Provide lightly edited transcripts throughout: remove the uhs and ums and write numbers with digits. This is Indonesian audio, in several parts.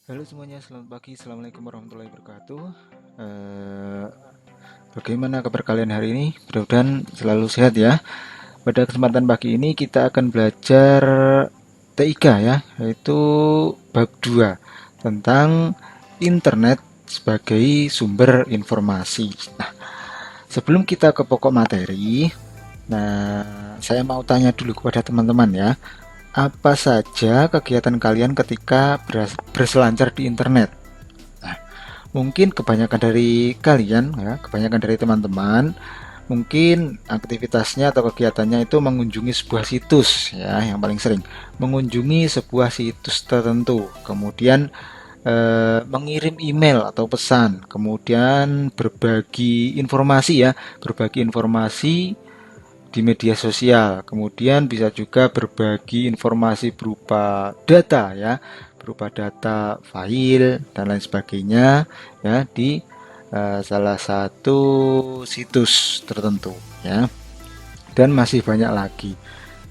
Halo semuanya, selamat pagi. Assalamualaikum warahmatullahi wabarakatuh. Eh, Bagaimana kabar kalian hari ini? Mudah-mudahan selalu sehat ya. Pada kesempatan pagi ini kita akan belajar TIK ya, yaitu bab 2 tentang internet sebagai sumber informasi. Nah, sebelum kita ke pokok materi, saya mau tanya dulu kepada teman-teman ya. Apa saja kegiatan kalian ketika berselancar di internet? Mungkin kebanyakan dari kalian ya, kebanyakan dari teman-teman mungkin aktivitasnya atau kegiatannya itu mengunjungi sebuah situs ya, yang paling sering mengunjungi sebuah situs tertentu, kemudian mengirim email atau pesan, kemudian berbagi informasi di media sosial. Kemudian bisa juga berbagi informasi berupa data ya, berupa data file dan lain sebagainya ya di salah satu situs tertentu ya. Dan masih banyak lagi.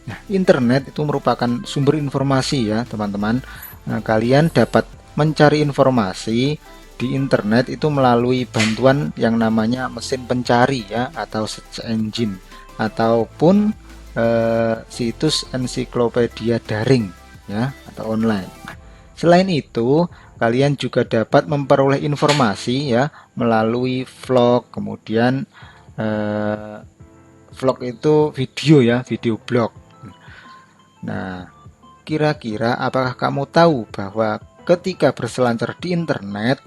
Nah, internet itu merupakan sumber informasi ya, teman-teman. Nah, kalian dapat mencari informasi di internet itu melalui bantuan yang namanya mesin pencari ya, atau search engine, ataupun situs ensiklopedia daring ya, atau online. Selain itu, kalian juga dapat memperoleh informasi ya melalui vlog, kemudian eh, vlog itu video ya, video blog. Nah, kira-kira apakah kamu tahu bahwa ketika berselancar di internet,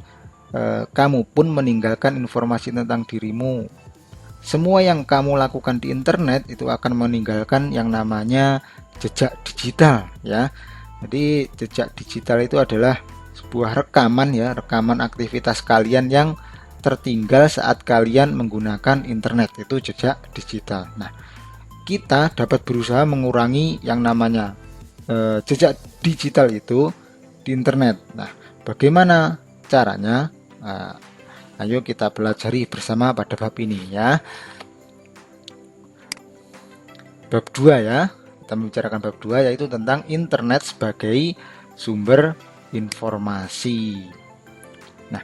kamu pun meninggalkan informasi tentang dirimu. Semua yang kamu lakukan di internet itu akan meninggalkan yang namanya jejak digital ya. Jadi jejak digital itu adalah sebuah rekaman ya, rekaman aktivitas kalian yang tertinggal saat kalian menggunakan internet, itu jejak digital. Nah, kita dapat berusaha mengurangi yang namanya jejak digital itu di internet. Nah, bagaimana caranya? Nah, ayo kita pelajari bersama pada bab ini ya. Bab 2 ya. Kita membicarakan bab 2 yaitu tentang internet sebagai sumber informasi. Nah,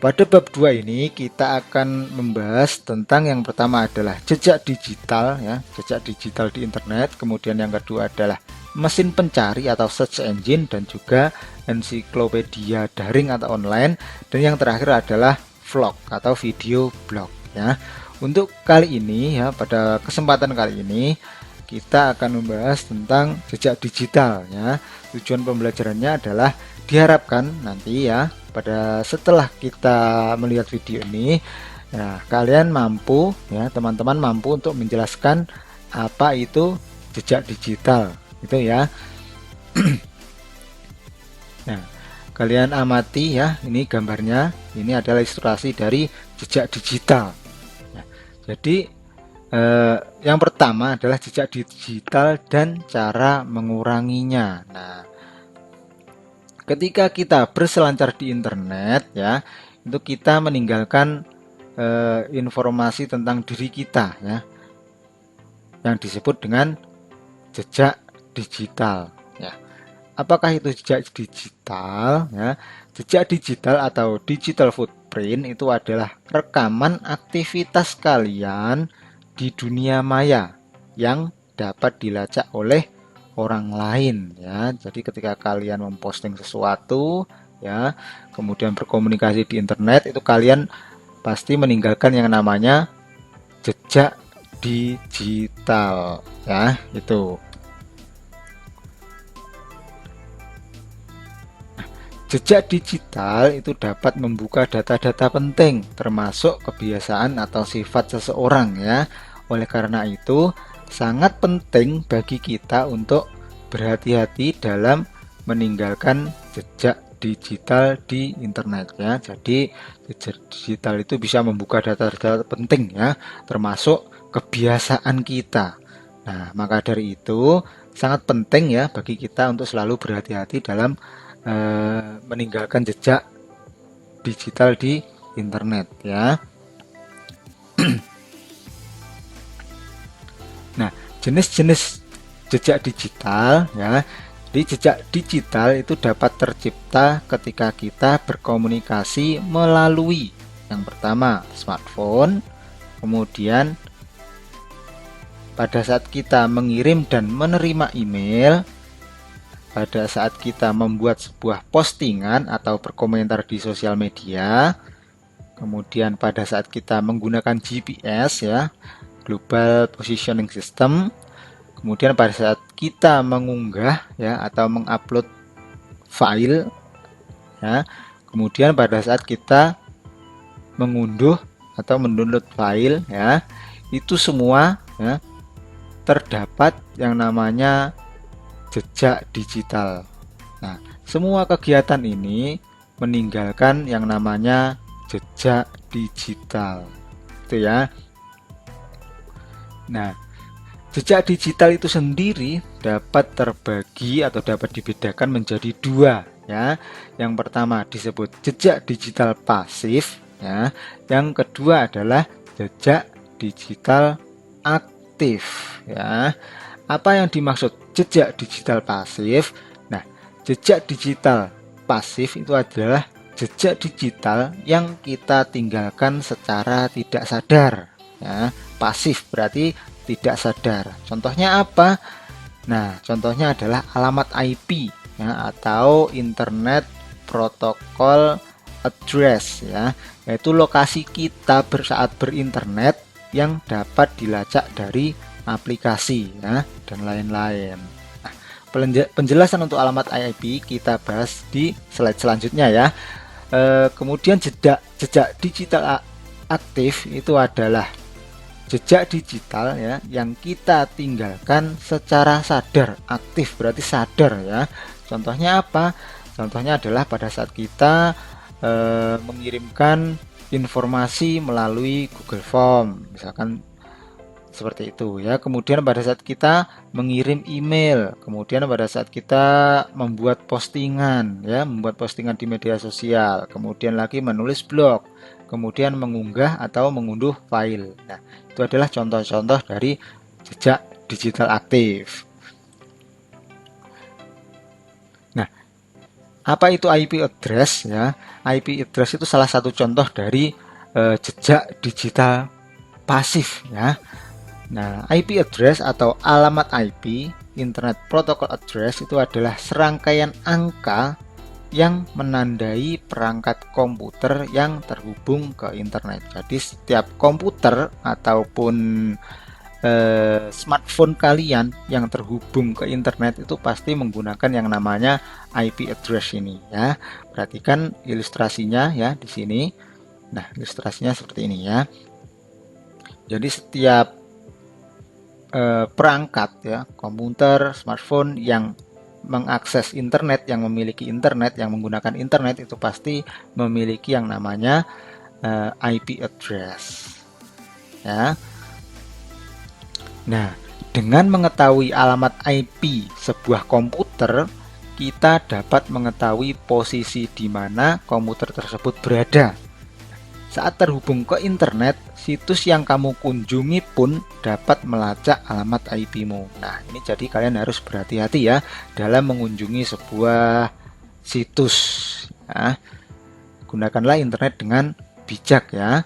pada bab 2 ini kita akan membahas tentang yang pertama adalah jejak digital ya, jejak digital di internet, kemudian yang kedua adalah mesin pencari atau search engine, dan juga ensiklopedia daring atau online, dan yang terakhir adalah vlog atau video blog ya. Untuk kali ini ya, pada kesempatan kali ini kita akan membahas tentang jejak digital ya. Tujuan pembelajarannya adalah diharapkan nanti ya, pada setelah kita melihat video ini, nah kalian mampu ya, teman-teman mampu untuk menjelaskan apa itu jejak digital itu ya. Nah, kalian amati ya, ini gambarnya, ini adalah ilustrasi dari jejak digital. Nah, jadi yang pertama adalah jejak digital dan cara menguranginya. Nah, ketika kita berselancar di internet ya, itu kita meninggalkan informasi tentang diri kita ya, yang disebut dengan jejak digital ya. Apakah itu jejak digital ya? Jejak digital atau digital footprint itu adalah rekaman aktivitas kalian di dunia maya yang dapat dilacak oleh orang lain ya. Jadi ketika kalian memposting sesuatu ya, kemudian berkomunikasi di internet, itu kalian pasti meninggalkan yang namanya jejak digital ya, itu. Jejak digital itu dapat membuka data-data penting, termasuk kebiasaan atau sifat seseorang ya. Oleh karena itu, sangat penting bagi kita untuk berhati-hati dalam meninggalkan jejak digital di internet ya. Jadi, jejak digital itu bisa membuka data-data penting ya, termasuk kebiasaan kita. Nah, maka dari itu sangat penting ya bagi kita untuk selalu berhati-hati dalam meninggalkan jejak digital di internet ya. Nah, jenis-jenis jejak digital ya, Jadi jejak digital itu dapat tercipta ketika kita berkomunikasi melalui yang pertama smartphone, kemudian pada saat kita mengirim dan menerima email, pada saat kita membuat sebuah postingan atau berkomentar di sosial media, kemudian pada saat kita menggunakan GPS ya, Global Positioning System, kemudian pada saat kita mengunggah ya atau mengupload file ya, kemudian pada saat kita mengunduh atau mendownload file ya, itu semua ya terdapat yang namanya jejak digital. Nah, semua kegiatan ini meninggalkan yang namanya jejak digital. Itu ya. Nah, jejak digital itu sendiri dapat terbagi atau dapat dibedakan menjadi dua ya. Yang pertama disebut jejak digital pasif ya. Yang kedua adalah jejak digital aktif ya. Apa yang dimaksud jejak digital pasif? Nah, jejak digital pasif itu adalah jejak digital yang kita tinggalkan secara tidak sadar ya. Pasif berarti tidak sadar. Contohnya apa? Nah, contohnya adalah alamat IP ya, atau Internet Protocol Address ya, yaitu lokasi kita saat berinternet yang dapat dilacak dari aplikasi ya, dan lain-lain. Nah, penjelasan untuk alamat IP kita bahas di slide selanjutnya ya. Kemudian jejak digital aktif itu adalah jejak digital ya yang kita tinggalkan secara sadar. Aktif berarti sadar ya. Contohnya apa? Contohnya adalah pada saat kita mengirimkan informasi melalui Google Form, misalkan seperti itu ya. Kemudian pada saat kita mengirim email, kemudian pada saat kita membuat postingan ya, membuat postingan di media sosial, kemudian lagi menulis blog, kemudian mengunggah atau mengunduh file. Nah, itu adalah contoh-contoh dari jejak digital aktif. Nah, apa itu IP address ya? IP address itu salah satu contoh dari jejak digital pasif ya. Nah, IP address atau alamat IP, Internet Protocol Address, itu adalah serangkaian angka yang menandai perangkat komputer yang terhubung ke internet. Jadi setiap komputer ataupun smartphone kalian yang terhubung ke internet itu pasti menggunakan yang namanya IP address ini ya. Perhatikan ilustrasinya ya di sini. Nah, ilustrasinya seperti ini ya. Jadi setiap perangkat ya, komputer, smartphone yang mengakses internet, yang memiliki internet, yang menggunakan internet itu pasti memiliki yang namanya IP address ya. Nah, dengan mengetahui alamat IP sebuah komputer, kita dapat mengetahui posisi di mana komputer tersebut berada. Saat terhubung ke internet, situs yang kamu kunjungi pun dapat melacak alamat IP-mu. Nah, ini jadi kalian harus berhati-hati ya dalam mengunjungi sebuah situs ya. Gunakanlah internet dengan bijak ya.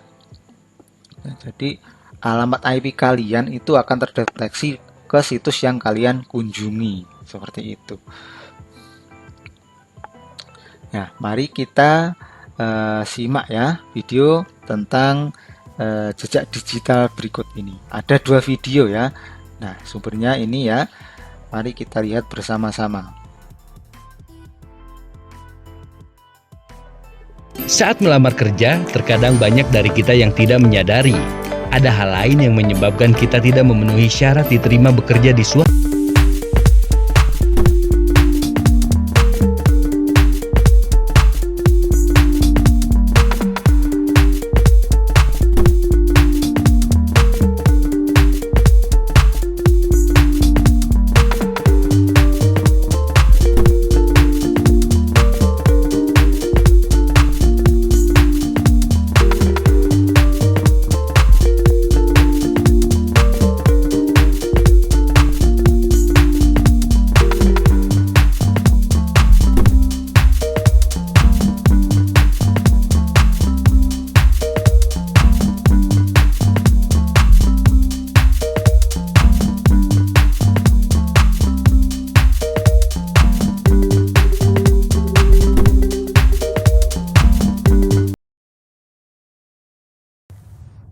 Nah, jadi alamat IP kalian itu akan terdeteksi ke situs yang kalian kunjungi. Seperti itu. Nah, mari kita simak ya video tentang jejak digital berikut ini. Ada dua video ya. Nah, sumbernya ini ya. Mari kita lihat bersama-sama. Saat melamar kerja, terkadang banyak dari kita yang tidak menyadari ada hal lain yang menyebabkan kita tidak memenuhi syarat diterima bekerja di suatu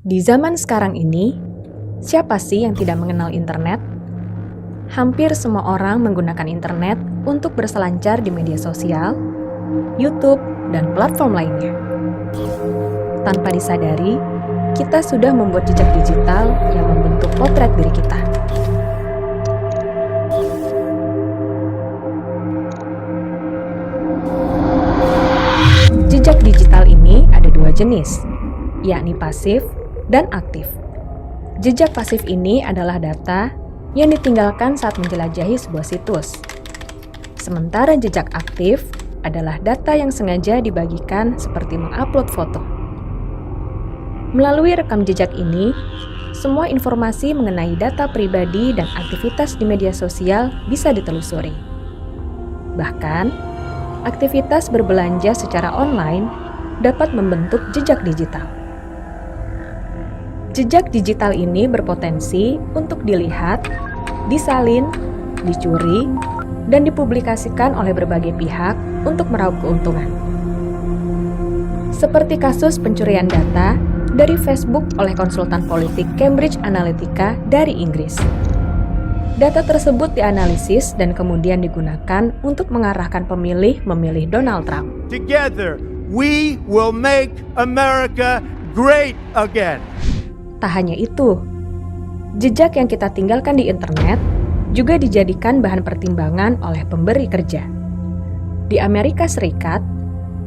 Di zaman sekarang ini, siapa sih yang tidak mengenal internet? Hampir semua orang menggunakan internet untuk berselancar di media sosial, YouTube, dan platform lainnya. Tanpa disadari, kita sudah membuat jejak digital yang membentuk potret diri kita. Jejak digital ini ada dua jenis, yakni pasif dan aktif. Jejak pasif ini adalah data yang ditinggalkan saat menjelajahi sebuah situs. Sementara jejak aktif adalah data yang sengaja dibagikan seperti mengupload foto. Melalui rekam jejak ini, semua informasi mengenai data pribadi dan aktivitas di media sosial bisa ditelusuri. Bahkan, aktivitas berbelanja secara online dapat membentuk jejak digital. Jejak digital ini berpotensi untuk dilihat, disalin, dicuri, dan dipublikasikan oleh berbagai pihak untuk meraup keuntungan. Seperti kasus pencurian data dari Facebook oleh konsultan politik Cambridge Analytica dari Inggris. Data tersebut dianalisis dan kemudian digunakan untuk mengarahkan pemilih memilih Donald Trump. Together, we will make America great again. Tak hanya itu, jejak yang kita tinggalkan di internet juga dijadikan bahan pertimbangan oleh pemberi kerja. Di Amerika Serikat,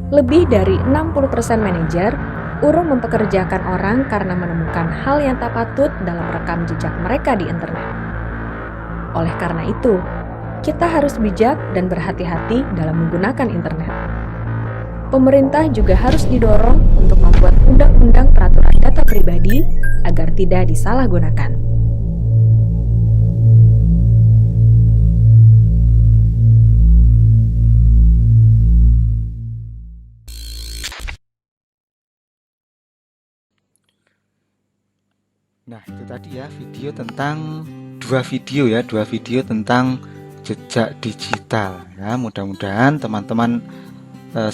lebih dari 60% manajer urung mempekerjakan orang karena menemukan hal yang tak patut dalam rekam jejak mereka di internet. Oleh karena itu, kita harus bijak dan berhati-hati dalam menggunakan internet. Pemerintah juga harus didorong untuk membuat undang-undang peraturan data pribadi agar tidak disalahgunakan. Nah, itu tadi ya dua video tentang jejak digital ya. Mudah-mudahan teman-teman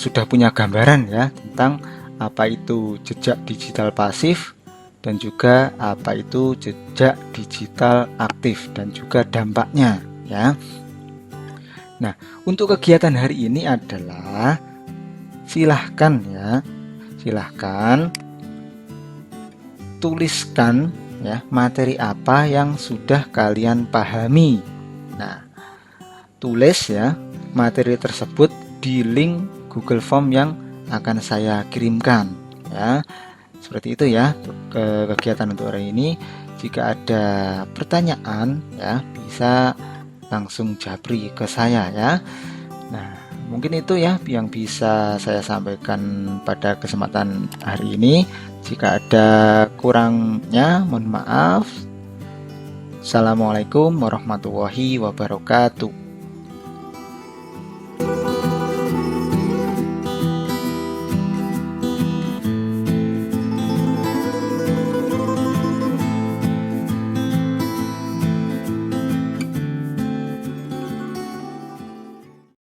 sudah punya gambaran ya tentang apa itu jejak digital pasif dan juga apa itu jejak digital aktif dan juga dampaknya ya. Nah, untuk kegiatan hari ini adalah silahkan tuliskan ya materi apa yang sudah kalian pahami. Nah, tulis ya materi tersebut di link Google Form yang akan saya kirimkan ya. Seperti itu ya ke kegiatan untuk hari ini. Jika ada pertanyaan ya bisa langsung japri ke saya ya. Nah, mungkin itu ya yang bisa saya sampaikan pada kesempatan hari ini. Jika ada kurangnya mohon maaf. Assalamualaikum warahmatullahi wabarakatuh.